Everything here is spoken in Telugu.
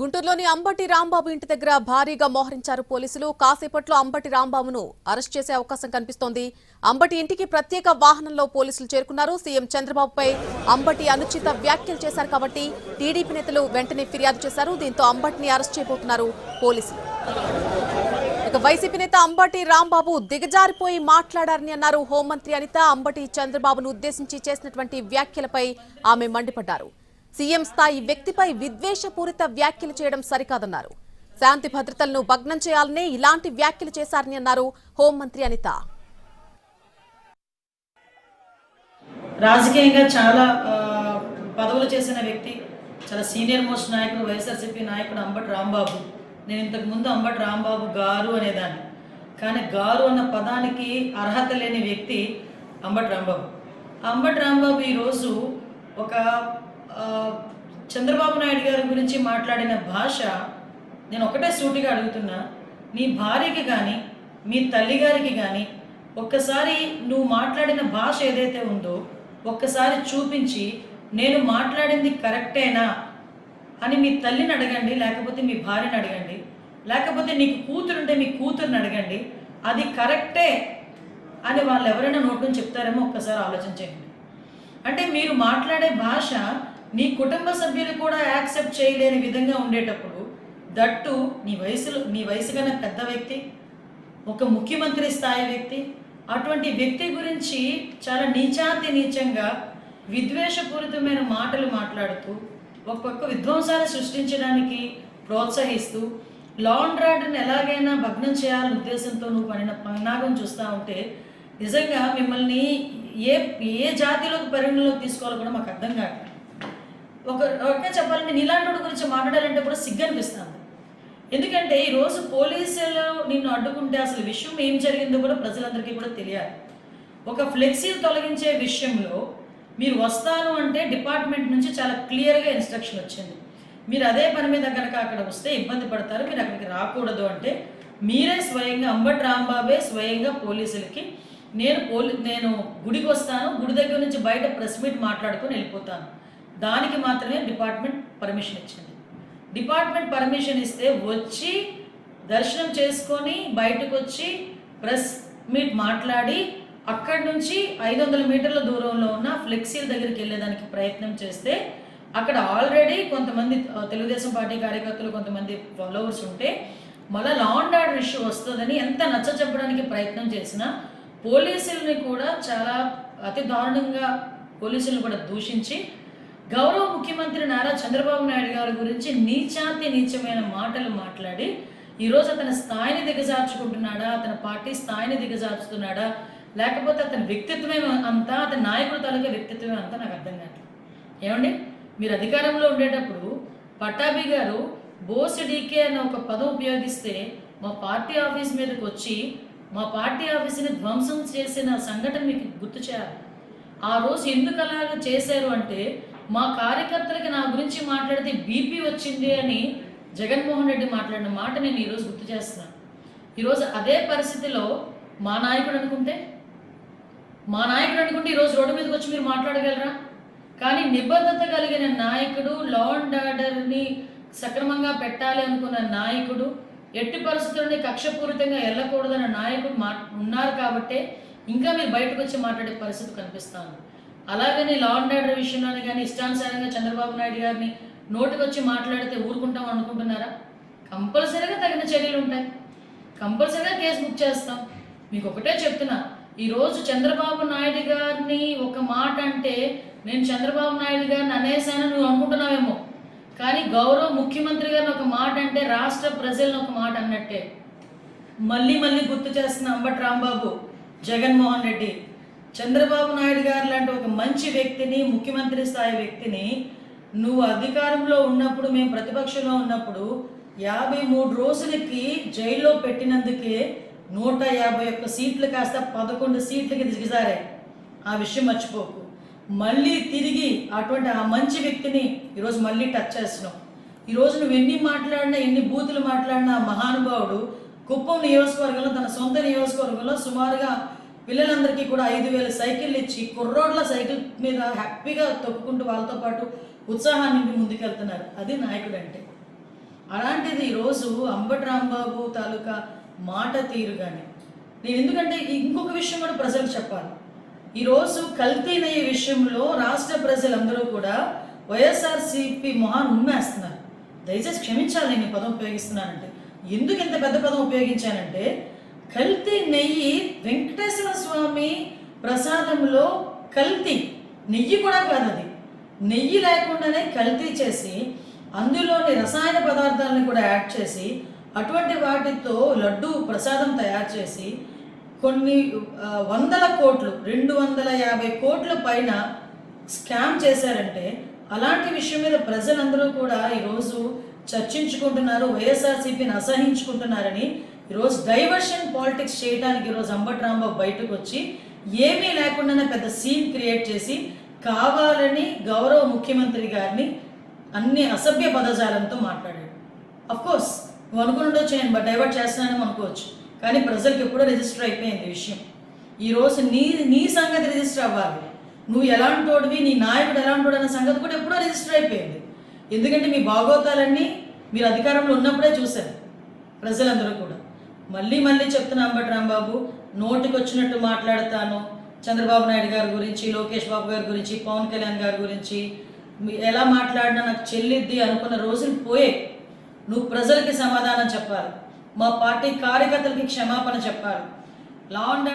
గుంటూరులోని అంబటి రాంబాబు ఇంటి దగ్గర భారీగా మోహరించారు పోలీసులు. కాసేపట్లో అంబటి రాంబాబును అరెస్ట్ చేసే అవకాశం కనిపిస్తోంది. అంబటి ఇంటికి ప్రత్యేక వాహనంలో పోలీసులు చేరుకున్నారు. సీఎం చంద్రబాబుపై అంబటి అనుచిత వ్యాఖ్యలు చేశారు కాబట్టి టీడీపీ నేతలు వెంటనే ఫిర్యాదు చేశారు. దీంతో అంబటిని అరెస్ట్ చేయబోతున్నారు పోలీసులు. ఇక వైసీపీ నేత అంబటి రాంబాబు దిగజారిపోయి మాట్లాడారని అన్నారు హోంమంత్రి అనిత. అంబటి చంద్రబాబును ఉద్దేశించి చేసినటువంటి వ్యాఖ్యలపై ఆమె మండిపడ్డారు. సీఎం స్థాయి వ్యక్తిపై విద్వేషపూరిత వ్యాఖ్యలు చేయడం సరికాదన్నారు. శాంతి భద్రతలను భగ్నం చేయాలనే ఇలాంటి వ్యాఖ్యలు చేశారని అన్నారు హోంమంత్రి అనిత. రాజకీయంగా చాలా పదవులు చేసిన వ్యక్తి, చాలా సీనియర్ మోస్ట్ నాయకుడు, వైఎస్ఆర్సీపీ నాయకుడు అంబటి రాంబాబు. నేను ఇంతకు ముందు అంబటి రాంబాబు గారు అనేదాన్ని, కానీ గారు అన్న పదానికి అర్హత లేని వ్యక్తి అంబటి రాంబాబు. అంబటి రాంబాబు ఈరోజు ఒక చంద్రబాబు నాయుడు గారి గురించి మాట్లాడిన భాష, నేను ఒకటే సూటిగా అడుగుతున్నా, నీ భార్యకి కానీ మీ తల్లిగారికి కానీ ఒక్కసారి నువ్వు మాట్లాడిన భాష ఏదైతే ఉందో ఒక్కసారి చూపించి నేను మాట్లాడింది కరెక్టేనా అని మీ తల్లిని అడగండి, లేకపోతే మీ భార్యని అడగండి, లేకపోతే నీకు కూతురుంటే మీ కూతురుని అడగండి. అది కరెక్టే అని వాళ్ళు ఎవరైనా నోట్ నుంచి చెప్తారేమో ఒక్కసారి ఆలోచించండి. అంటే మీరు మాట్లాడే భాష నీ కుటుంబ సభ్యులు కూడా యాక్సెప్ట్ చేయలేని విధంగా ఉండేటప్పుడు, దట్టు నీ వయసు కన్నా పెద్ద వ్యక్తి, ఒక ముఖ్యమంత్రి స్థాయి వ్యక్తి, అటువంటి వ్యక్తి గురించి చాలా నీచంగా విద్వేషపూరితమైన మాటలు మాట్లాడుతూ ఒక పక్క విధ్వంసాలు సృష్టించడానికి ప్రోత్సహిస్తూ లా అండ్ ఆర్డర్ని ఎలాగైనా భగ్నం చేయాలనే ఉద్దేశంతో నువ్వు పన్నాగం చూస్తూ ఉంటే నిజంగా మిమ్మల్ని ఏ జాతిలోకి పరిగణలోకి తీసుకోవాలో కూడా మాకు అర్థం కాదు. ఒకటే చెప్పాలంటే నీలాంటి గురించి మాట్లాడాలంటే కూడా సిగ్గు అనిపిస్తుంది. ఎందుకంటే ఈరోజు పోలీసులు నిన్ను అడ్డుకుంటే అసలు విషయం ఏం జరిగిందో కూడా ప్రజలందరికీ కూడా తెలియాలి. ఒక ఫ్లెక్సీలు తొలగించే విషయంలో మీరు వస్తాను అంటే డిపార్ట్మెంట్ నుంచి చాలా క్లియర్గా ఇన్స్ట్రక్షన్ వచ్చింది. మీరు అదే పని మీద కనుక అక్కడ వస్తే ఇబ్బంది పడతారు, మీరు అక్కడికి రాకూడదు అంటే మీరే స్వయంగా అంబటి రాంబాబే స్వయంగా పోలీసులకి నేను గుడికి వస్తాను, గుడి దగ్గర నుంచి బయట ప్రెస్ మీట్ మాట్లాడుకొని వెళ్ళిపోతాను, దానికి మాత్రమే డిపార్ట్మెంట్ పర్మిషన్ ఇచ్చింది. డిపార్ట్మెంట్ పర్మిషన్ ఇస్తే వచ్చి దర్శనం చేసుకొని బయటకు వచ్చి ప్రెస్ మీట్ మాట్లాడి అక్కడి నుంచి 500 మీటర్ల దూరంలో ఉన్న ఫ్లెక్సీల దగ్గరికి వెళ్ళేదానికి ప్రయత్నం చేస్తే అక్కడ ఆల్రెడీ కొంతమంది తెలుగుదేశం పార్టీ కార్యకర్తలు, కొంతమంది ఫాలోవర్స్ ఉంటే మళ్ళీ లా అండ్ ఆర్డర్ ఇష్యూ వస్తుందని ఎంత నచ్చ చెప్పడానికి ప్రయత్నం చేసినా పోలీసుల్ని కూడా చాలా అతి దారుణంగా పోలీసులను కూడా దూషించి గౌరవ ముఖ్యమంత్రి నారా చంద్రబాబు నాయుడు గారి గురించి నీచమైన మాటలు మాట్లాడి ఈరోజు అతని స్థాయిని దిగజార్చుకుంటున్నాడా, అతని పార్టీ స్థాయిని దిగజార్చుతున్నాడా, లేకపోతే అతని వ్యక్తిత్వమే అంతా, అతని నాయకుడు తాలూకా వ్యక్తిత్వమే అంతా నాకు అర్థం కాదు. ఏమండి, మీరు అధికారంలో ఉండేటప్పుడు పట్టాభి గారు బోసిడీకే అన్న ఒక పదం ఉపయోగిస్తే మా పార్టీ ఆఫీస్ మీదకి వచ్చి మా పార్టీ ఆఫీస్ని ధ్వంసం చేసిన సంఘటన మీకు గుర్తు చేయాలి. ఆ రోజు ఎందుకు అలాగ చేశారు అంటే మా కార్యకర్తలకి నా గురించి మాట్లాడితే బీపీ వచ్చింది అని జగన్మోహన్ రెడ్డి మాట్లాడిన మాట నేను ఈరోజు గుర్తు చేస్తున్నాను. ఈరోజు అదే పరిస్థితిలో మా నాయకుడు అనుకుంటే ఈరోజు రోడ్డు మీదకి వచ్చి మీరు మాట్లాడగలరా? కానీ నిబద్ధత కలిగిన నాయకుడు, లా అండ్ ఆర్డర్ని సక్రమంగా పెట్టాలి అనుకున్న నాయకుడు, ఎట్టి పరిస్థితుల్ని కక్షపూరితంగా వెళ్ళకూడదన్న నాయకుడు ఉన్నారు కాబట్టే ఇంకా మీరు బయటకు వచ్చి మాట్లాడే పరిస్థితి కనిపిస్తాను. అలాగని లా అండ్ ఆర్డర్ విషయంలోనే కానీ ఇష్టానుసారంగా చంద్రబాబు నాయుడు గారిని నోటికి వచ్చి మాట్లాడితే ఊరుకుంటాం అనుకుంటున్నారా? కంపల్సరీగా తగిన చర్యలు ఉంటాయి, కంపల్సరీగా కేసు బుక్ చేస్తాం. మీకు ఒకటే చెప్తున్నా, ఈరోజు చంద్రబాబు నాయుడు గారిని ఒక మాట అంటే నేను చంద్రబాబు నాయుడు గారిని అనేసాను నువ్వు అనుకుంటున్నావేమో, కానీ గౌరవ ముఖ్యమంత్రి గారిని ఒక మాట అంటే రాష్ట్ర ప్రజలను ఒక మాట అన్నట్టే. మళ్ళీ గుర్తు చేస్తున్న అంబటి రాంబాబు, జగన్మోహన్ రెడ్డి, చంద్రబాబు నాయుడు గారు లాంటి ఒక మంచి వ్యక్తిని, ముఖ్యమంత్రి స్థాయి వ్యక్తిని నువ్వు అధికారంలో ఉన్నప్పుడు, మేము ప్రతిపక్షంలో ఉన్నప్పుడు 53 రోజులకి జైల్లో పెట్టినందుకే 151 సీట్లు కాస్త 11 సీట్లకి దిగజారాయి. ఆ విషయం మర్చిపోకు. మళ్ళీ తిరిగి అటువంటి ఆ మంచి వ్యక్తిని ఈరోజు మళ్ళీ టచ్ చేస్తున్నావు. ఈరోజు నువ్వు ఎన్ని మాట్లాడినా, ఎన్ని బూతులు మాట్లాడినా మహానుభావుడు కుప్పం నియోజకవర్గంలో, తన సొంత నియోజకవర్గంలో సుమారుగా పిల్లలందరికీ కూడా 5,000 సైకిళ్ళు ఇచ్చి కుర్రోడ్ల సైకిల్ మీద హ్యాపీగా తొక్కుకుంటూ వాళ్ళతో పాటు ఉత్సాహాన్ని ముందుకెళ్తున్నారు. అది నాయకుడు అంటే. అలాంటిది ఈరోజు అంబటి రాంబాబు తాలూకా మాట తీరు కానీ నేను ఎందుకంటే ఇంకొక విషయం కూడా ప్రజలకు చెప్పాలి. ఈరోజు కల్తీనయ్యే విషయంలో రాష్ట్ర ప్రజలందరూ కూడా వైఎస్ఆర్సీపీ మొహాన్ని ఉమ్మేస్తున్నారు. దయచేసి క్షమించాలి నేను ఈ పదం ఉపయోగిస్తున్నానంటే. ఎందుకు ఇంత పెద్ద పదం ఉపయోగించానంటే, కల్తీ నెయ్యి వెంకటేశ్వర స్వామి ప్రసాదంలో కల్తీ నెయ్యి కూడా కాదు, అది నెయ్యి లేకుండానే కల్తీ చేసి అందులోని రసాయన పదార్థాలను కూడా యాడ్ చేసి అటువంటి వాటితో లడ్డు ప్రసాదం తయారు చేసి కొన్ని వందల కోట్లు 250 కోట్ల పైన స్కామ్ చేశారంటే, అలాంటి విషయం మీద ప్రజలందరూ కూడా ఈరోజు చర్చించుకుంటున్నారు, వైఎస్ఆర్సీపీని అసహించుకుంటున్నారని. ఈరోజు డైవర్షన్ పాలిటిక్స్ చేయడానికి ఈరోజు అంబటి రాంబాబు బయటకు వచ్చి ఏమీ లేకుండానే పెద్ద సీన్ క్రియేట్ చేసి కావాలని గౌరవ ముఖ్యమంత్రి గారిని అన్ని అసభ్య పదజాలంతో మాట్లాడాడు. అఫ్కోర్స్ నువ్వు అనుకుంటుండొచ్చు నేను డైవర్ట్ చేస్తున్నానని అనుకోవచ్చు, కానీ ప్రజలకు ఎప్పుడో రిజిస్టర్ అయిపోయింది విషయం. ఈరోజు నీ సంగతి రిజిస్టర్ అవ్వాలి. నువ్వు ఎలాంటోడివి, నీ నాయకుడు ఎలాంటోడు అన్న సంగతి కూడా ఎప్పుడో రిజిస్టర్ అయిపోయింది. ఎందుకంటే మీ భాగోతాలన్నీ మీరు అధికారంలో ఉన్నప్పుడే చూశారు ప్రజలందరూ కూడా. మళ్ళీ చెప్తున్నా అంబటి రాంబాబు, నోటికి వచ్చినట్టు మాట్లాడతాను. చంద్రబాబు నాయుడు గారి గురించి, లోకేష్ బాబు గారి గురించి, పవన్ కళ్యాణ్ గారి గురించి ఎలా మాట్లాడినా నాకు చెల్లిద్ది అనుకున్న రోజులు పోయే. నువ్వు ప్రజలకి సమాధానం చెప్పాలి, మా పార్టీ కార్యకర్తలకి క్షమాపణ చెప్పాలి. Law and